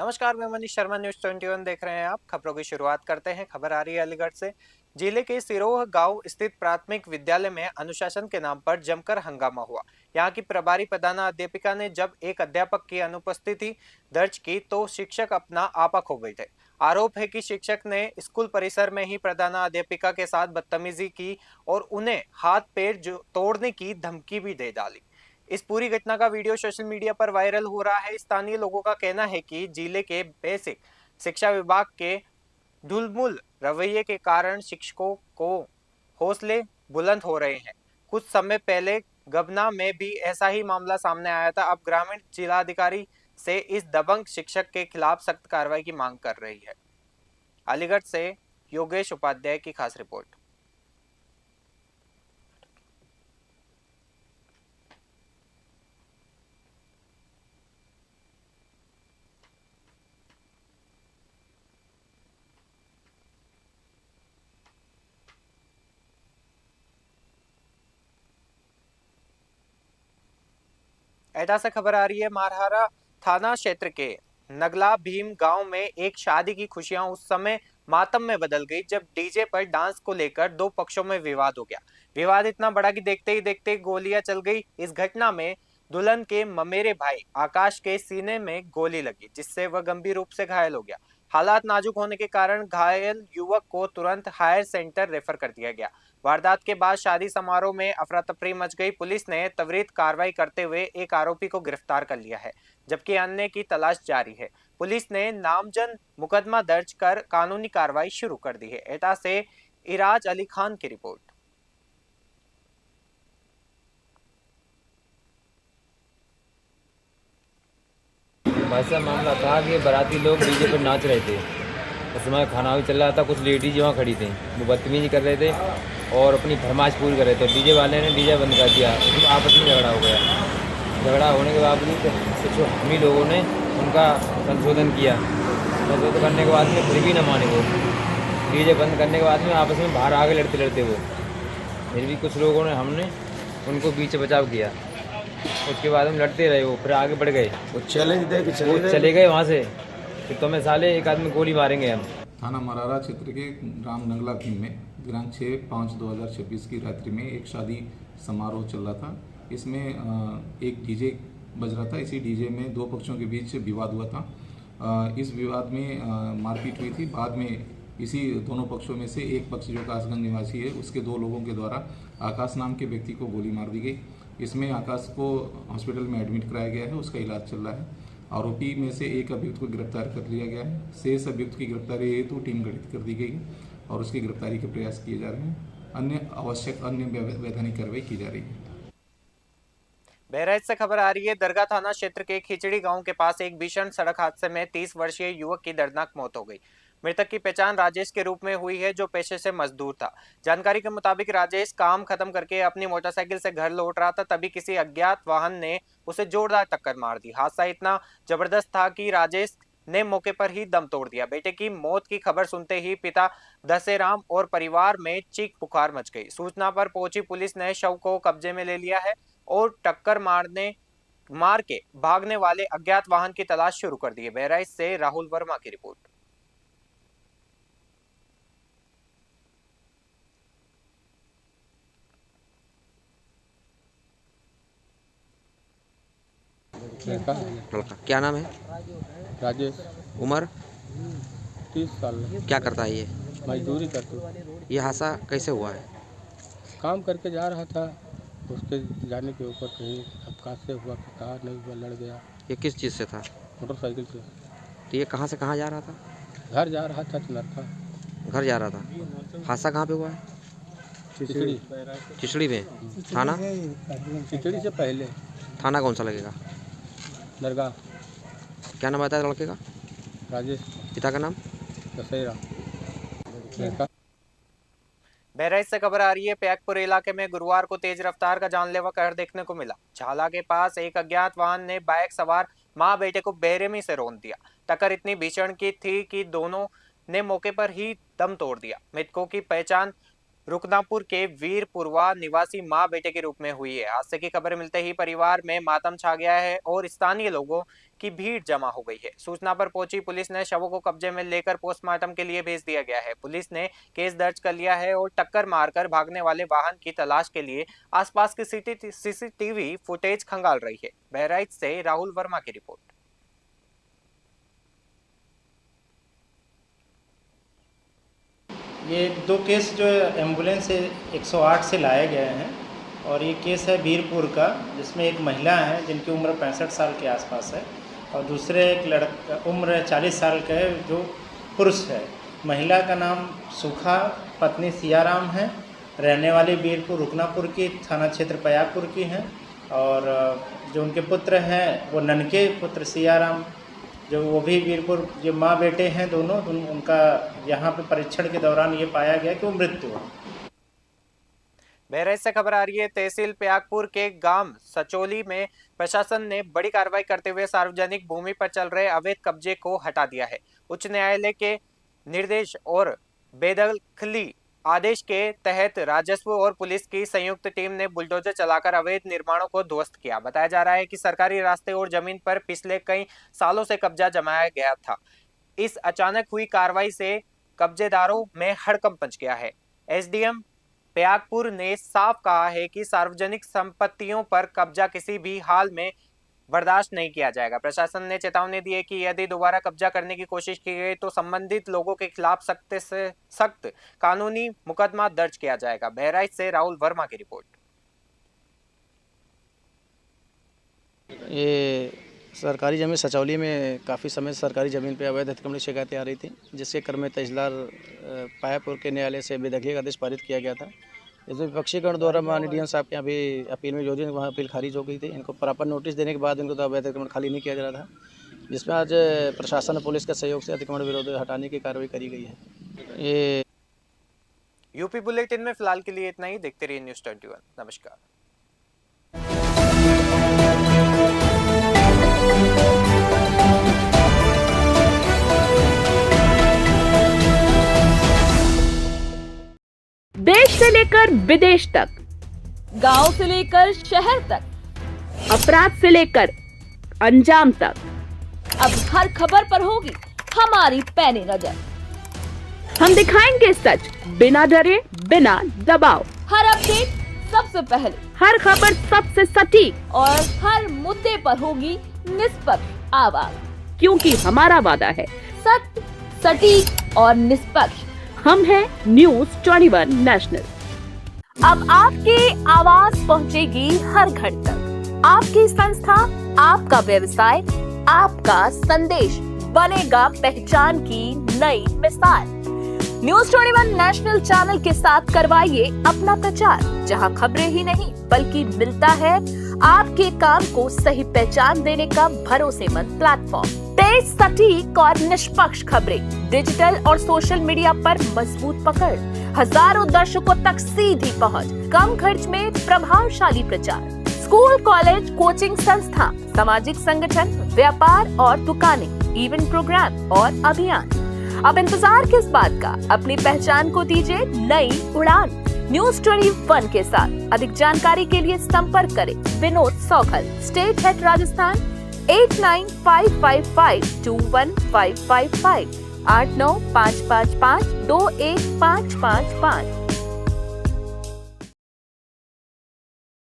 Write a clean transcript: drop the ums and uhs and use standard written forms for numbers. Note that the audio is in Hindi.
नमस्कार, मैं मनीष शर्मा। न्यूज 21 देख रहे हैं आप। खबरों की शुरुआत करते हैं। खबर आ रही है अलीगढ़ से। जिले के सिरोह गांव स्थित प्राथमिक विद्यालय में अनुशासन के नाम पर जमकर हंगामा हुआ। यहां की प्रभारी प्रधानाध्यापिका ने जब एक अध्यापक की अनुपस्थिति दर्ज की तो शिक्षक अपना आपा खो बैठे। आरोप है कि शिक्षक ने स्कूल परिसर में ही प्रधानाध्यापिका के साथ बदतमीजी की और उन्हें हाथ पैर तोड़ने की धमकी भी दे डाली। इस पूरी घटना का वीडियो सोशल मीडिया पर वायरल हो रहा है। स्थानीय लोगों का कहना है कि जिले के बेसिक शिक्षा विभाग के ढुलमुल रवैये के कारण शिक्षकों को हौसले बुलंद हो रहे हैं। कुछ समय पहले गबना में भी ऐसा ही मामला सामने आया था। अब ग्रामीण जिलाधिकारी से इस दबंग शिक्षक के खिलाफ सख्त कार्रवाई की मांग कर रही है। अलीगढ़ से योगेश उपाध्याय की खास रिपोर्ट। एटा से खबर आ रही है। मारहारा थाना क्षेत्र के नगला भीम गांव में एक शादी की खुशियां उस समय मातम में बदल गई जब डीजे पर डांस को लेकर दो पक्षों में विवाद हो गया। विवाद इतना बड़ा कि देखते ही देखते गोलियां चल गई। इस घटना में दुल्हन के ममेरे भाई आकाश के सीने में गोली लगी जिससे वह गंभीर रूप से घायल हो गया। हालात नाजुक होने के कारण घायल युवक को तुरंत हायर सेंटर रेफर कर दिया गया। वारदात के बाद शादी समारोह में अफरा तफरी मच गई। पुलिस ने त्वरित कार्रवाई करते हुए एक आरोपी को गिरफ्तार कर लिया है जबकि अन्य की तलाश जारी है। पुलिस ने नामजद मुकदमा दर्ज कर कानूनी कार्रवाई शुरू कर दी है। एटा से इराज अली खान की रिपोर्ट। वैसा मामला था कि बाराती लोग डीजे पर नाच रहे थे। उस समय खाना भी चल रहा था। कुछ लेडीज वहाँ खड़ी थी, वो बदतमीजी कर रहे थे और अपनी फरमाइश पूरी कर रहे थे। डीजे वाले ने डीजे बंद कर दिया। उसमें आपस में झगड़ा हो गया। झगड़ा होने के बावजूद कुछ हम ही लोगों ने उनका संशोधन किया। संशोधन करने के बाद में फिर भी न माने वो। डीजे बंद करने के बाद में आपस में बाहर आगे लड़ते लड़ते वो, फिर भी कुछ लोगों ने हमने उनको बीच बचाव किया। उसके बाद हम लड़ते रहे, वो फिर आगे बढ़ गए। वो चैलेंज दे कि चले गए वहाँ से कि तुम्हें साले एक आदमी गोली मारेंगे हम। थाना मरारा क्षेत्र के ग्राम नंगला भीम में दिनांक 6/5/2026 की रात्रि में एक शादी समारोह चल रहा था। इसमें एक डीजे बज रहा था। इसी डीजे में दो पक्षों के बीच विवाद हुआ था। इस विवाद में मारपीट हुई थी। बाद में इसी दोनों पक्षों में से एक पक्ष जो कासगंज निवासी है, उसके दो लोगों के द्वारा आकाश नाम के व्यक्ति को गोली मार दी गई। इसमें आकाश को हॉस्पिटल में एडमिट कराया गया है, उसका इलाज चल रहा है। आरोपी में से एक अभियुक्त को गिरफ्तार कर लिया गया है। शेष अभियुक्त की गिरफ्तारी हेतु टीम गठित कर दी गई है और उसकी गिरफ्तारी के प्रयास किए जा रहे हैं। अन्य वैधानिक कार्रवाई की जा रही है। बहराइच से खबर आ रही है। दरगाह थाना क्षेत्र के खिचड़ी गांव के पास एक भीषण सड़क हादसे में 30 वर्षीय युवक की दर्दनाक मौत हो गई। मृतक की पहचान राजेश के रूप में हुई है जो पेशे से मजदूर था। जानकारी के मुताबिक राजेश काम खत्म करके अपनी मोटरसाइकिल से घर लौट रहा था, तभी किसी अज्ञात वाहन ने उसे जोरदार टक्कर मार दी। हादसा इतना जबरदस्त था कि राजेश ने मौके पर ही दम तोड़ दिया। बेटे की मौत की खबर सुनते ही पिता दशेराम और परिवार में चीख पुकार मच गई। सूचना पर पहुंची पुलिस ने शव को कब्जे में ले लिया है और टक्कर मार के भागने वाले अज्ञात वाहन की तलाश शुरू कर दी है। बहराइच से राहुल वर्मा की रिपोर्ट। लड़का क्या नाम है? राजेश, उम्र? 30 साल। क्या करता है ये? मजदूरी करते, ये हादसा कैसे हुआ है? काम करके जा रहा था। उसके जाने के ऊपर कहीं अब कहाँ से हुआ कि कहाँ नहीं हुआ, लड़ गया। ये किस चीज़ से था? मोटरसाइकिल से तो ये कहाँ से कहाँ जा रहा था? घर जा रहा था चनरखा। घर जा रहा था। हादसा कहाँ पे हुआ है? खिचड़ी। चिचड़ी में। थाना? खिचड़ी से पहले थाना कौन सा लगेगा? दरगाह। क्या नाम बताया लड़के का? राजेश। पिता का नाम? दशहरा। लड़का। बहराइच से खबर आ रही है। पैकपुर इलाके में गुरुवार को तेज रफ्तार का जानलेवा कहर देखने को मिला। झाला के पास एक अज्ञात वाहन ने बाइक सवार मां बेटे को बेरहमी से रौंद दिया। टक्कर इतनी भीषण की थी कि दोनों ने मौके पर ही दम तोड़ दिया। मृतकों की पहचान रुकनापुर के वीरपुरवा निवासी मां बेटे के रूप में हुई है। हादसे की खबर मिलते ही परिवार में मातम छा गया है और स्थानीय लोगों की भीड़ जमा हो गई है। सूचना पर पहुंची पुलिस ने शवों को कब्जे में लेकर पोस्टमार्टम के लिए भेज दिया गया है। पुलिस ने केस दर्ज कर लिया है और टक्कर मारकर भागने वाले वाहन की तलाश के लिए आसपास की सीसीटीवी फुटेज खंगाल रही है। बहराइच से राहुल वर्मा की रिपोर्ट। ये दो केस जो एम्बुलेंस से 108 से लाए गए हैं और ये केस है वीरपुर का, जिसमें एक महिला है जिनकी उम्र 65 साल के आसपास है और दूसरे एक लड़का उम्र 40 साल का है जो पुरुष है। महिला का नाम सुखा, पत्नी सियाराम है, रहने वाली वीरपुर रुकनापुर की, थाना क्षेत्र पयागपुर की हैं। और जो उनके पुत्र हैं वो ननके पुत्र सियाराम, जो वो भी वीरपुर, जो माँ बेटे हैं दोनों, उनका यहाँ पे परीक्षण के दौरान ये पाया गया कि वो मृत्यु हुआ। बहराइच से खबर आ रही है। तहसील पयागपुर के गांव सचोली में प्रशासन ने बड़ी कार्रवाई करते हुए सार्वजनिक भूमि पर चल रहे अवैध कब्जे को हटा दिया है। उच्च न्यायालय के निर्देश और बेदखली आदेश के तहत राजस्व और पुलिस की संयुक्त टीम ने बुलडोजर चलाकर अवैध निर्माणों को ध्वस्त किया। बताया जा रहा है कि सरकारी रास्ते और जमीन पर पिछले कई सालों से कब्जा जमाया गया था। इस अचानक हुई कार्रवाई से कब्जेदारों में हड़कंप मच गया है। एसडीएम पयागपुर ने साफ कहा है कि सार्वजनिक संपत्तियों पर कब्जा किसी भी हाल में बर्दाश्त नहीं किया जाएगा। प्रशासन ने चेतावनी दी है कि यदि दोबारा कब्जा करने की कोशिश की गई तो संबंधित लोगों के खिलाफ सख्त से सख्त कानूनी मुकदमा दर्ज किया जाएगा। बहराइच से राहुल वर्मा की रिपोर्ट। ये सरकारी ज़मीन सचौली में काफ़ी समय से सरकारी ज़मीन पे अवैध अतिक्रमण की शिकायतें आ रही थी, जिसके क्रम में तहसीलदार पायापुर के न्यायालय से बेदखली का आदेश पारित किया गया था। इसमें विपक्षी गण द्वारा माननीय डीएम साहब के यहाँ भी अपील में जो वहाँ अपील खारिज हो गई थी। इनको प्रॉपर नोटिस देने के बाद इनको तो अवैध अतिक्रमण खाली नहीं किया जा रहा था, जिसमें आज प्रशासन और पुलिस के सहयोग से अतिक्रमण विरोध हटाने की कार्रवाई करी गई है। ये यूपी बुलेटिन में फिलहाल के लिए इतना ही। देखते रहिए न्यूज़ 21। नमस्कार। देश से लेकर विदेश तक, गांव से लेकर शहर तक, अपराध से लेकर अंजाम तक, अब हर खबर पर होगी हमारी पैनी नजर। हम दिखाएंगे सच बिना डरे, बिना दबाव। हर अपडेट सबसे पहले, हर खबर सबसे सटीक और हर मुद्दे पर होगी निष्पक्ष आवाज, क्योंकि हमारा वादा है सत्य, सटीक और निष्पक्ष। हम हैं न्यूज़ 21 नेशनल। अब आपकी आवाज पहुंचेगी हर घर तक। आपकी संस्था, आपका व्यवसाय, आपका संदेश बनेगा पहचान की नई मिसाल। न्यूज़ 21 नेशनल चैनल के साथ करवाइए अपना प्रचार, जहां खबरें ही नहीं बल्कि मिलता है आपके काम को सही पहचान देने का भरोसेमंद प्लेटफॉर्म। तेज, सटीक और निष्पक्ष खबरें, डिजिटल और सोशल मीडिया पर मजबूत पकड़, हजारों दर्शकों तक सीधी पहुंच, कम खर्च में प्रभावशाली प्रचार। स्कूल, कॉलेज, कोचिंग संस्था, सामाजिक संगठन, व्यापार और दुकानें, इवेंट प्रोग्राम और अभियान। अब इंतजार किस बात का? अपनी पहचान को दीजिए नई उड़ान। न्यूज़ 21 के साथ अधिक जानकारी के लिए संपर्क करें विनोद सौखल, स्टेट हेड राजस्थान, 8955521555, 8955521555।